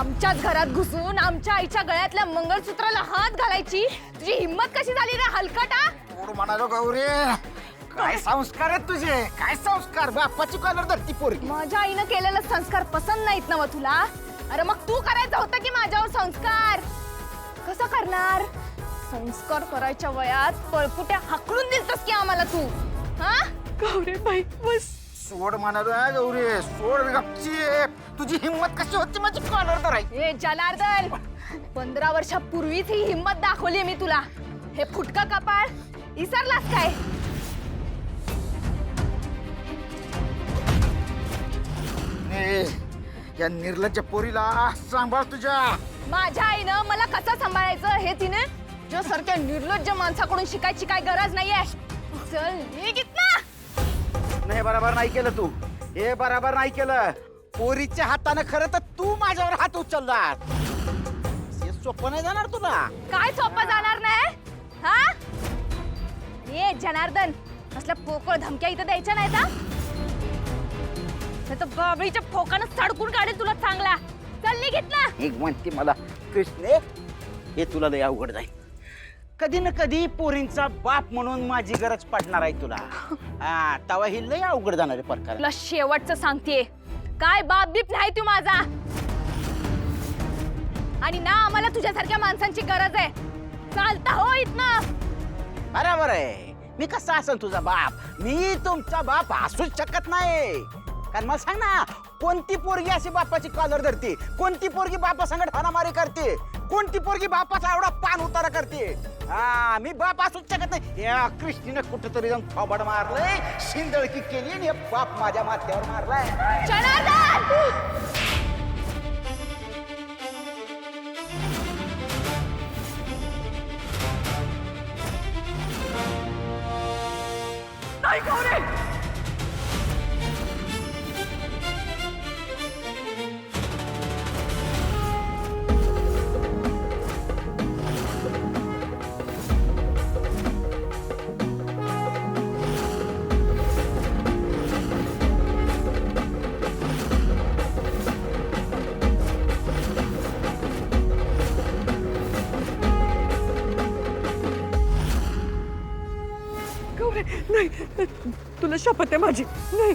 आमच्याच घरात घुसून आमच्या आईच्या गळ्यातल्या मंगळसूत्राला हात घालायची तुझी हिम्मत कशी झाली रे हलकटा? पोर म्हणालो गौरी, काय संस्कार आहेत तुझे? काय संस्कार? बापाची कॉलर धरती पोरगी. माझ्या आईनं केलेले संस्कार पसंत नाहीत ना तुला? अरे मग तू करायचं होतं की माझ्यावर संस्कार? कसं करणार? संस्कार करायच्या वयात पळपुट्या हाकलून दिलतस की आम्हाला तू? हा गौरी बाई बस सोड म्हणालो गौरी, सोड गपची. तुझी हिम्मत कशी होती माझी कॉलर धरायची? ए जनार्दन, 15 वर्षापूर्वीच ही हिम्मत दाखवली मी तुला. हे फुटका कपाळ विसरलास काय? ए, या निर्लज्ज पोरीला सांभाळ तुझ्या. माझ्या आईनं मला कसं सांभाळायचं हे तिने तुझ्यासारख्या निर्लज्ज माणसाकडून शिकायची काय गरज नाहीये. चल निघ इथनं. नाही, बरोबर नाही केलं तू. हे बरोबर नाही केलं. पोरीच्या हातानं खरं तर तू माझ्यावर हात उचललास. हे सोपं नाही जाणार तुला. काय सोपं जाणार नाही? हा ए जनार्दन, असल्या पोकळ धमक्या इथं द्यायच्या नाहीत हा? नाही तर बाबळीच्या फोकानं सडकून काढेल तुला चांगला. चल निघ इथनं. एक म्हणते मला कृष्णे, हे तुला लय अवघड जाईल. कधी ना कधी पोरींचा बाप म्हणून माझी गरज पडणार आहे तुला. हा, तवा ही लय अवघड जाणार आहे प्रकार. तुला शेवटचं सांगतेय, काय बाप बीप नाही तू माझा. आणि ना आम्हाला तुझ्यासारख्या माणसांची गरज आहे. चालता हो इथनं. बरोबर आहे. मी कसा असेल तुझा बाप? मी तुमचा बाप असूच शकत नाही. कारण मला सांग ना, कोणती पोरगी अशी बापाची कॉलर धरते? कोणती पोरगी बापा संगत हाणामारी करते? कोणती पोरगी बापाचा एवढा पान उतारा करते? हा, मी बाप असूच शकत नाही. या कृष्णीने कुठेतरी जाऊन थोबाड मारलंय, शिंदळकी केली आणि हे बाप माझ्या माथ्यावर मारलाय. जनार्दन! नाही गौरी, गौरी नाही, तुला शपथ आहे माझी. नाही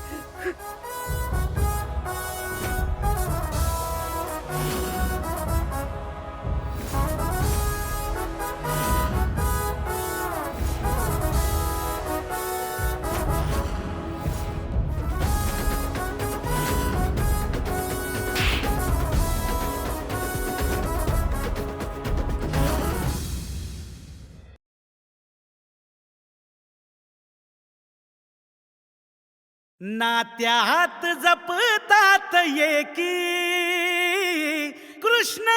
नात्यात जपतात एकी कृष्ण